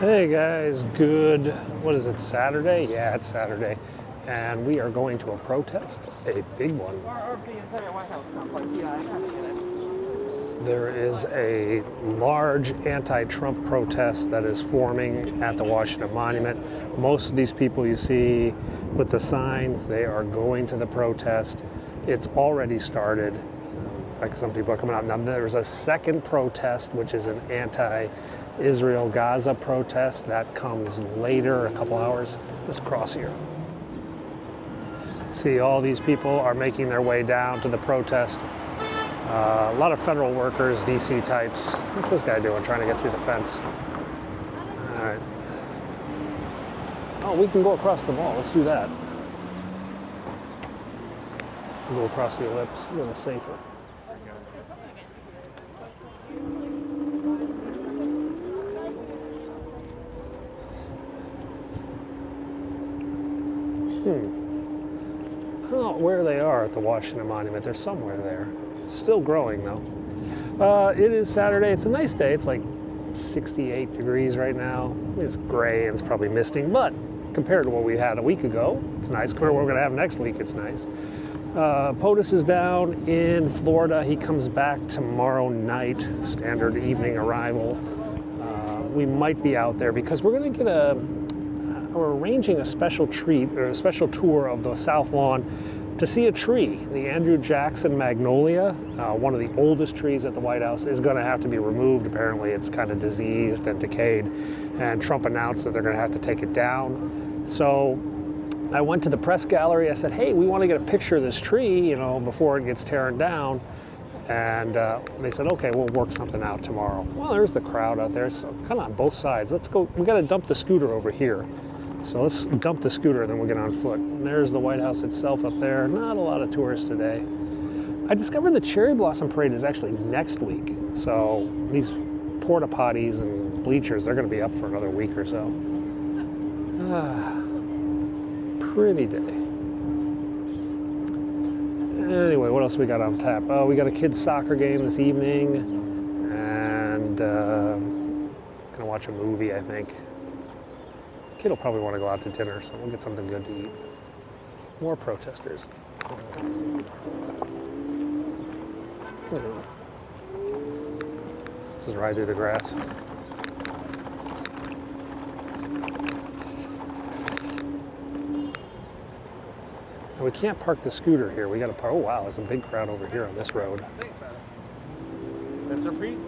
Hey guys, good, what is it, Saturday? Yeah, it's Saturday. And we are going to a protest, a big one. There is a large anti-Trump protest that is forming at the Washington Monument. Most of these people you see with the signs, they are going to the protest. It's already started. In fact, some people are coming out. Now there's a second protest, which is an anti-Israel Gaza protest. That comes later, a couple hours. Let's cross here. See, all these people are making their way down to the protest. A lot of federal workers, DC types. What's this guy doing, trying to get through the fence? All right. Oh, we can go across the mall. Let's do that. We'll go across the ellipse, a little safer. I don't know where they are at the Washington Monument. They're somewhere there. Still growing though. It is Saturday. It's a nice day. It's like 68 degrees right now. It's gray and it's probably misting, but compared to what we had a week ago, it's nice. Compared to what we're going to have next week, it's nice. POTUS is down in Florida. He comes back tomorrow night, standard evening arrival. We might be out there because we're going to get we're arranging a special treat or a special tour of the South Lawn to see a tree. The Andrew Jackson magnolia, one of the oldest trees at the White House, is going to have to be removed. Apparently it's kind of diseased and decayed, and Trump announced that they're going to have to take it down. So I went to the press gallery. I said, hey, we want to get a picture of this tree, you know, before it gets torn down. And they said, okay, we'll work something out tomorrow. Well, there's the crowd out there, so kind of on both sides. Let's go. We got to dump the scooter over here. So let's dump the scooter and then we'll get on foot. And there's the White House itself up there. Not a lot of tourists today. I discovered the Cherry Blossom Parade is actually next week. So these porta potties and bleachers, they're going to be up for another week or so. Pretty day. Anyway, what else we got on tap? Oh, we got a kids' soccer game this evening. And gonna watch a movie, I think. Kid will probably want to go out to dinner, so we'll get something good to eat. More protesters. This is right through the grass. And we can't park the scooter here. We got to park. Oh wow, there's a big crowd over here on this road. Mr. Pete?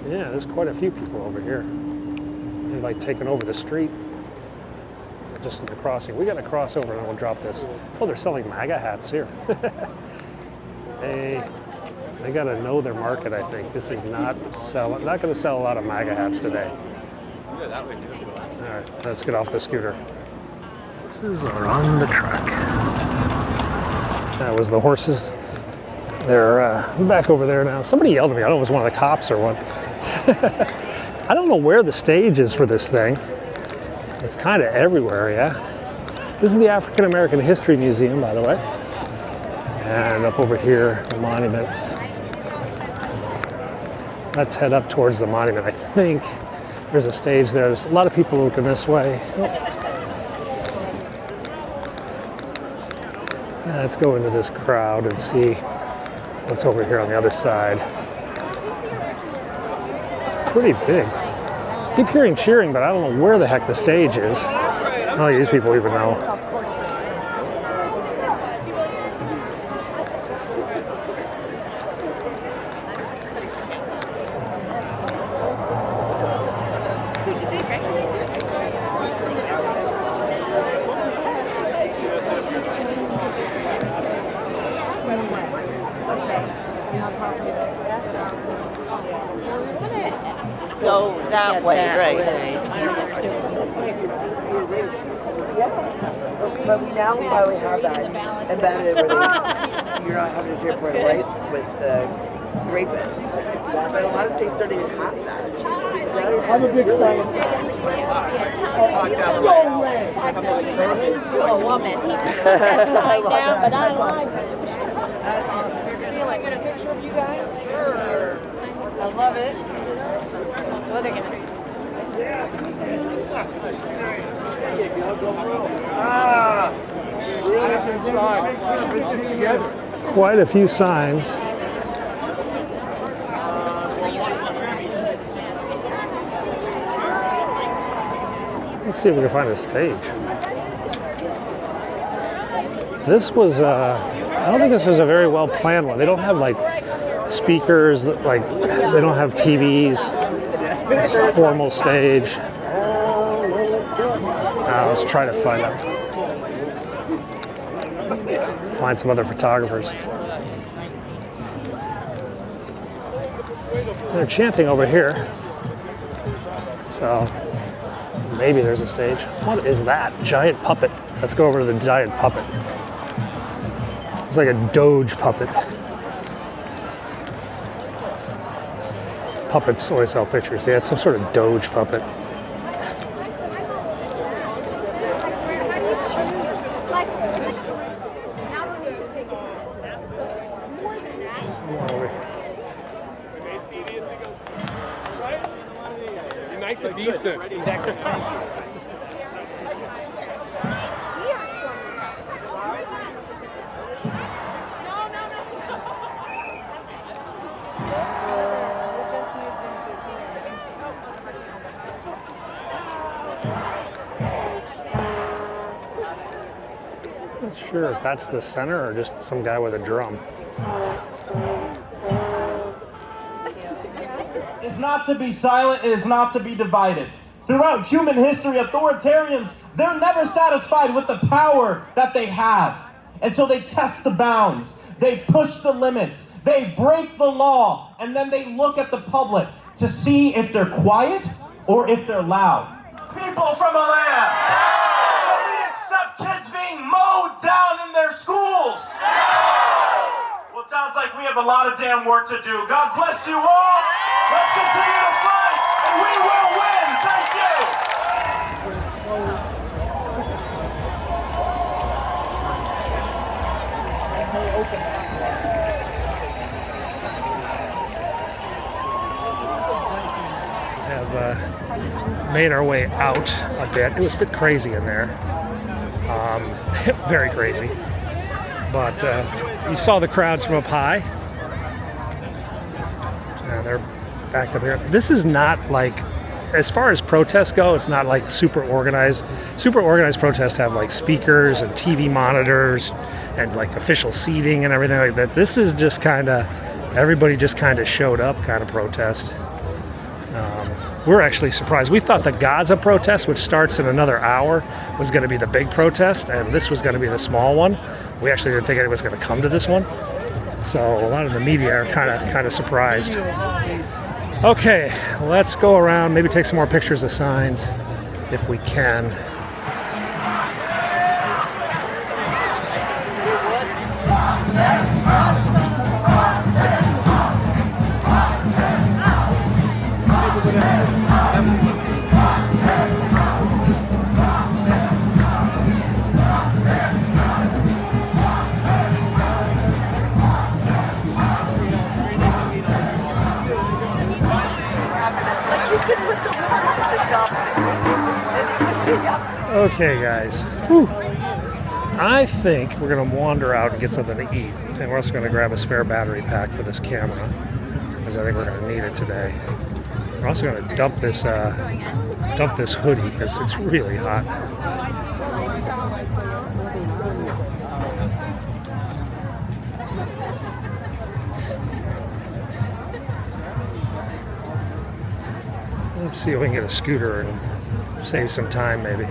Yeah, there's quite a few people over here. They're like taking over the street. Just in the crossing. We got to cross over and we'll drop this. Oh, they're selling MAGA hats here. Hey, they got to know their market, I think. This is not going to sell a lot of MAGA hats today. All right, let's get off the scooter. Horses are on the track. That was the horses. They're back over there now. Somebody yelled at me. I don't know if it was one of the cops or what. I don't know where the stage is for this thing. It's kind of everywhere, yeah. This is the African American History Museum, by the way. And up over here, the monument. Let's head up towards the monument. I think there's a stage there. There's a lot of people looking this way. Oh. Let's go into this crowd and see what's over here on the other side. It's pretty big. I keep hearing cheering, but I don't know where the heck the stage is. None of these people even know. Go that way, right? But we now probably have that embedded where you're not having to share for rights with the rapists. But a lot of states don't even have that. I'm a big fan. No way! He's still a woman. He just put that sign down, but I like it. Can I get a picture of you guys? Sure. it. Oh, they're gonna. Quite a few signs. Let's see if we can find a stage. This was, I don't think this was a very well planned one. They don't have like speakers, like they don't have TVs, formal stage. Let's try to find some other photographers. They're chanting over here, so maybe there's a stage. What is that? Giant puppet. Let's go over to the giant puppet. It's like a Doge puppet. Puppets always sell pictures. Yeah, it's some sort of Doge puppet. Somewhere over here. Unite the decent. Not sure if that's the center or just some guy with a drum. Is not to be silent, it is not to be divided. Throughout human history, authoritarians, they're never satisfied with the power that they have. And so they test the bounds, they push the limits, they break the law, and then they look at the public to see if they're quiet or if they're loud. People from a land, will we accept kids being mowed down in their schools? Well, it sounds like we have a lot of damn work to do. God bless you all. Let's continue to fight, and we will win. Thank you. Have made our way out a bit. It was a bit crazy in there. Very crazy. But you saw the crowds from up high. They're backed up here. This is not like, as far as protests go, it's not like super organized. Super organized protests have like speakers and TV monitors and like official seating and everything like that. This is just kind of, everybody just kind of showed up kind of protest. We're actually surprised. We thought the Gaza protest, which starts in another hour, was going to be the big protest, and this was going to be the small one. We actually didn't think it was going to come to this one. So a lot of the media are kind of surprised. Okay, let's go around, maybe take some more pictures of signs if we can. Okay, guys. Whew. I think we're going to wander out and get something to eat. And we're also going to grab a spare battery pack for this camera, because I think we're going to need it today. We're also going to dump this hoodie, because it's really hot. Let's see if we can get a scooter and save some time, maybe.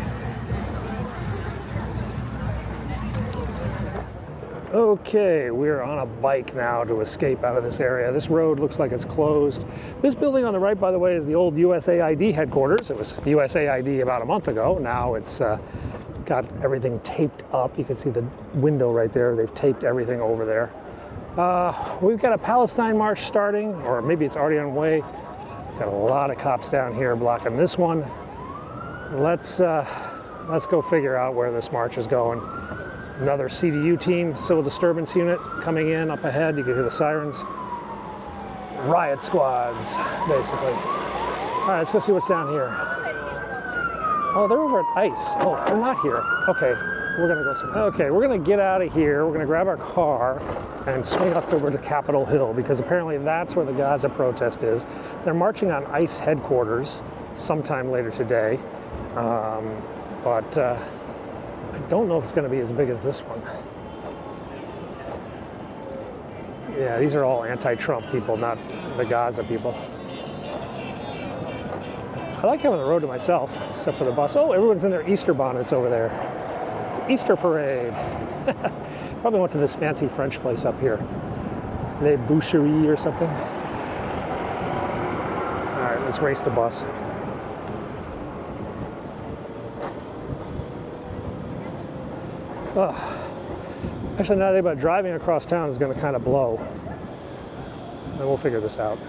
Okay, we're on a bike now to escape out of this area. This road looks like it's closed. This building on the right, by the way, is the old USAID headquarters. It was USAID about a month ago. Now it's got everything taped up. You can see the window right there. They've taped everything over there. We've got a Palestine march starting, or maybe it's already on the way. Got a lot of cops down here blocking this one. Let's go figure out where this march is going. Another CDU team, civil disturbance unit, coming in up ahead. You can hear the sirens. riot squads, basically. All right, let's go see what's down here. Oh, they're over at ICE. Oh, they're not here. Okay, we're gonna go somewhere. Okay, we're gonna get out of here. We're gonna grab our car and swing up over to Capitol Hill because apparently that's where the Gaza protest is. They're marching on ICE headquarters sometime later today. But I don't know if it's gonna be as big as this one. Yeah, these are all anti-Trump people, not the Gaza people. I like having the road to myself, except for the bus. Oh, everyone's in their Easter bonnets over there. It's Easter parade. Probably went to this fancy French place up here. Les Boucheries or something. All right, let's race the bus. Oh. Actually, now about driving across town is going to kind of blow. And we'll figure this out.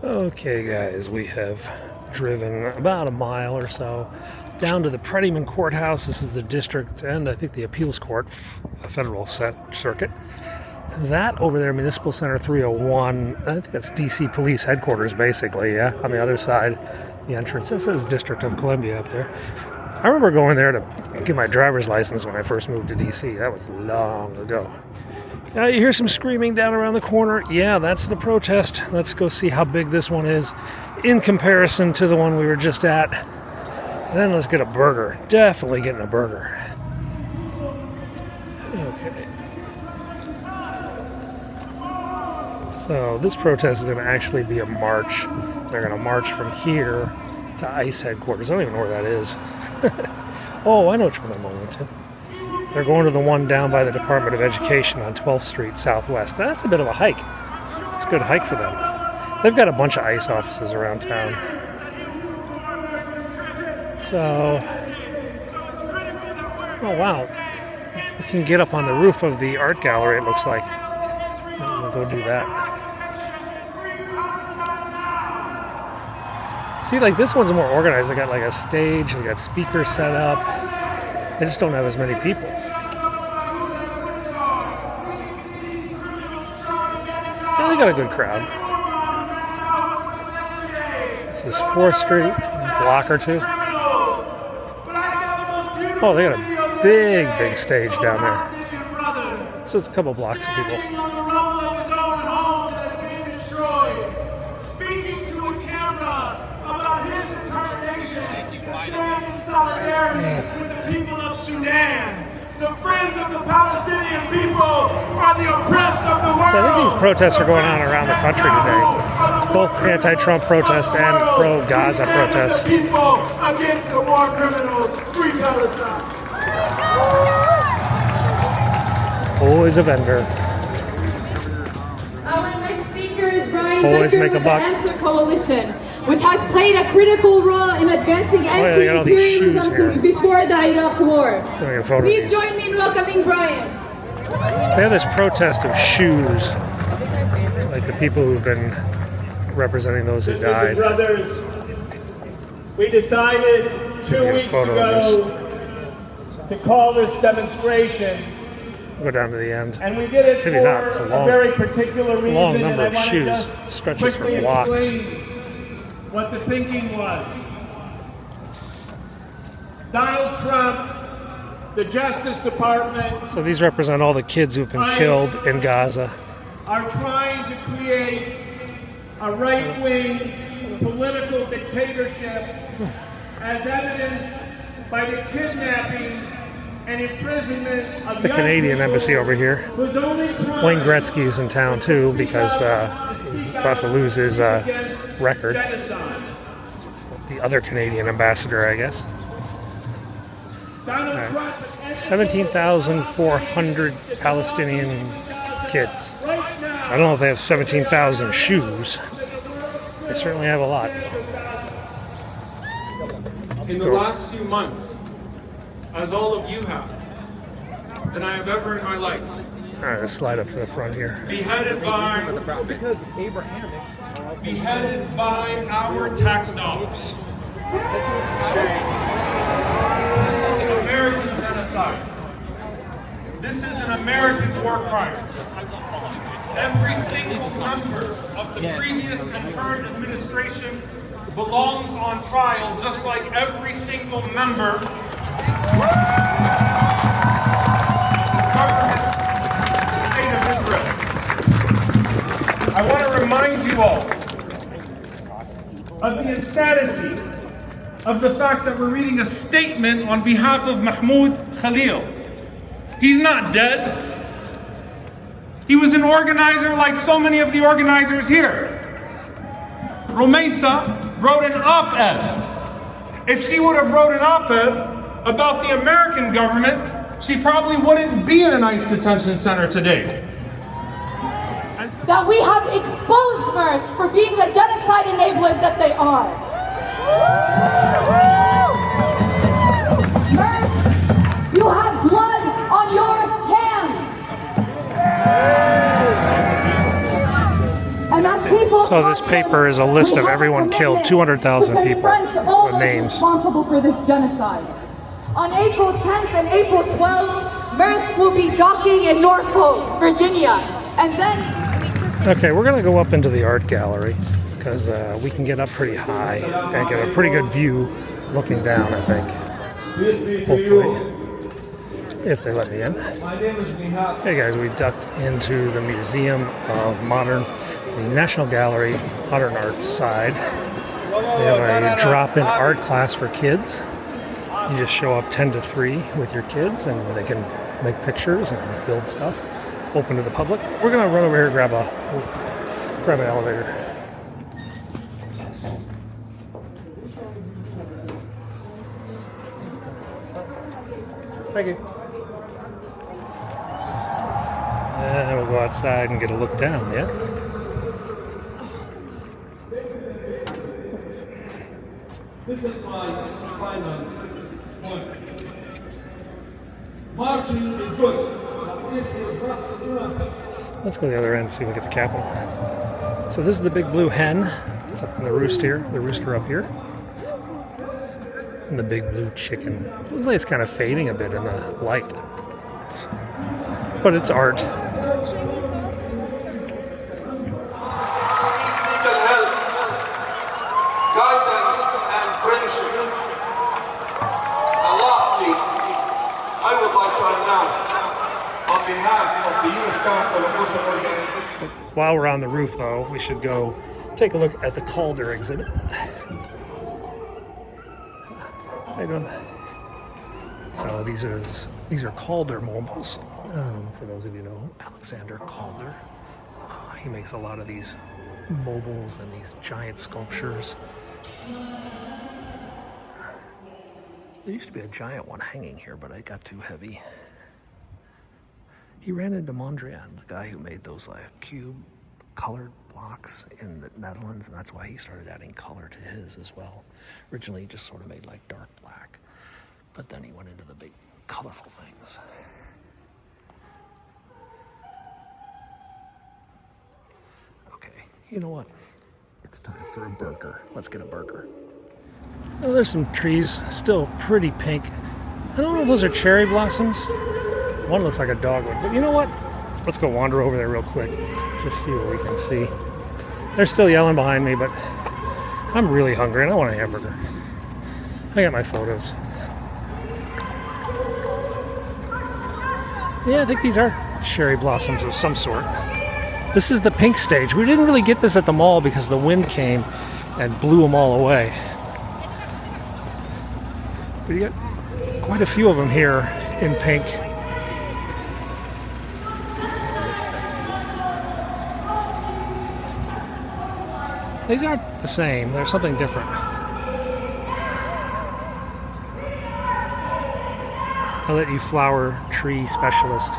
Okay, guys, we have driven about a mile or so down to the Prettyman Courthouse. This is the district and I think the appeals court, a federal circuit. That over there, Municipal Center 301, I think that's DC Police Headquarters, basically, yeah. On the other side, the entrance. This is District of Columbia up there. I remember going there to get my driver's license when I first moved to DC. That was long ago. Now you hear some screaming down around the corner. Yeah, that's the protest. Let's go see how big this one is in comparison to the one we were just at. Then let's get a burger. Definitely getting a burger. Okay. So this protest is going to actually be a march. They're going to march from here to ICE headquarters. I don't even know where that is. Oh, I know which one I'm going to. They're going to the one down by the Department of Education on 12th Street Southwest. That's a bit of a hike. It's a good hike for them. They've got a bunch of ICE offices around town. So, oh wow. We can get up on the roof of the art gallery, it looks like. We'll go do that. See, like this one's more organized. They got like a stage, they got speakers set up. They just don't have as many people. Yeah, they got a good crowd. This is 4th Street, a block or two. Oh, they got a big, big stage down there. So it's a couple blocks of people. The friends of the Palestinian people are the oppressed of the world. So I think these protests are going on around the country today. Both anti-Trump protests and pro-Gaza protests. The people against the war criminals. Free Palestine. Always a vendor. Our next speaker is Brian Always Becker make a with the buck. Answer Coalition, which has played a critical role in advancing anti-imperialism since before the Iraq War. Please join me in welcoming Brian. They have this protest of shoes, like the people who've been representing those who died. Brothers, we decided 2 weeks ago to call this demonstration. Go down to the end. And we did it Maybe for not. It's a long, very particular reason. long number of shoes. Stretches for blocks. What the thinking was. Donald Trump, the Justice Department. So these represent all the kids who've been killed in Gaza. Are trying to create a right-wing political dictatorship as evidenced by the kidnapping and imprisonment of the Canadian embassy over here. Wayne Gretzky's in town too because he's about to lose his record. The other Canadian ambassador, I guess. Right. 17,400 Palestinian kids. So I don't know if they have 17,000 shoes. They certainly have a lot. In the last few months, as all of you have, than I have ever in my life. All right, let's slide up to the front here. Beheaded by our tax dollars. This is an American genocide. This is an American war crime. Every single single member of the previous and current administration belongs on trial, just like every single member of the government of the State of Israel. I want to remind you all of the insanity of the fact that we're reading a statement on behalf of Mahmoud Khalil. He's not dead. He was an organizer like so many of the organizers here. Rumaisa wrote an op-ed. If she would have wrote an op-ed about the American government, she probably wouldn't be in an ICE detention center today. That we have exposed MERS for being the genocide enablers that they are. MERS, you have blood on your hands. And as people's So this paper is a list of everyone killed, 200,000 people all with names. responsible for this genocide. On April 10th and April 12th, MERS will be docking in Norfolk, Virginia. And then... Okay, we're gonna go up into the art gallery because we can get up pretty high and get a pretty good view looking down, I think. Hopefully. If they let me in. Hey guys, we ducked into the Museum of the National Gallery Modern Art side. They have a drop-in art class for kids. You just show up 10 to 3 with your kids and they can make pictures and build stuff. Open to the public. We're gonna run over here and grab an elevator. Thank you. And we'll go outside and get a look down, yeah? This is my final point. Marching is good, but it is not enough. Let's go to the other end and see if we get the Capitol. So this is the big blue hen. It's up in the rooster up here. And the big blue chicken. It looks like it's kind of fading a bit in the light. But it's art. While we're on the roof, though, we should go take a look at the Calder exhibit. How you doing? So these are Calder mobiles. For those of you who know Alexander Calder, he makes a lot of these mobiles and these giant sculptures. There used to be a giant one hanging here, but it got too heavy. He ran into Mondrian, the guy who made those cube colored blocks in the Netherlands, and that's why he started adding color to his as well. Originally, he just sort of made like dark black, but then he went into the big colorful things. Okay, you know what? It's time for a burger. Let's get a burger. Oh, there's some trees, still pretty pink. I don't know if those are cherry blossoms. One looks like a dogwood, but you know what? Let's go wander over there real quick. Just see what we can see. They're still yelling behind me, but I'm really hungry and I want a hamburger. I got my photos. Yeah, I think these are cherry blossoms of some sort. This is the pink stage. We didn't really get this at the mall because the wind came and blew them all away. But you got quite a few of them here in pink. These aren't the same. They're something different. I'll let you flower tree specialist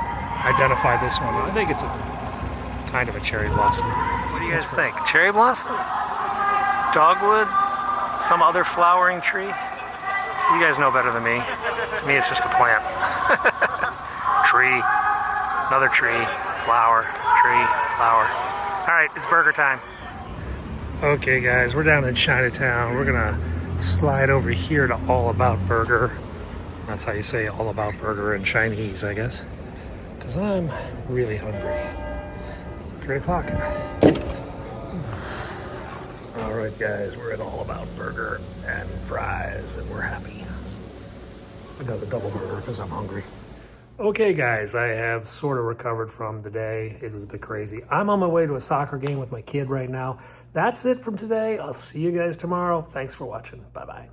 identify this one. I think it's a kind of a cherry blossom. What do you guys think? Cherry blossom? Dogwood? Some other flowering tree? You guys know better than me. To me, it's just a plant. Tree, another tree, flower, tree, flower. All right, it's burger time. Okay guys, we're down in Chinatown. We're gonna slide over here to All About Burger. That's how you say All About Burger in Chinese, I guess. Because I'm really hungry. 3 o'clock. All right, guys, we're at All About Burger and fries, and we're happy. I got the double burger because I'm hungry. Okay, guys, I have sort of recovered from today. It was a bit crazy. I'm on my way to a soccer game with my kid right now. That's it from today. I'll see you guys tomorrow. Thanks for watching. Bye-bye.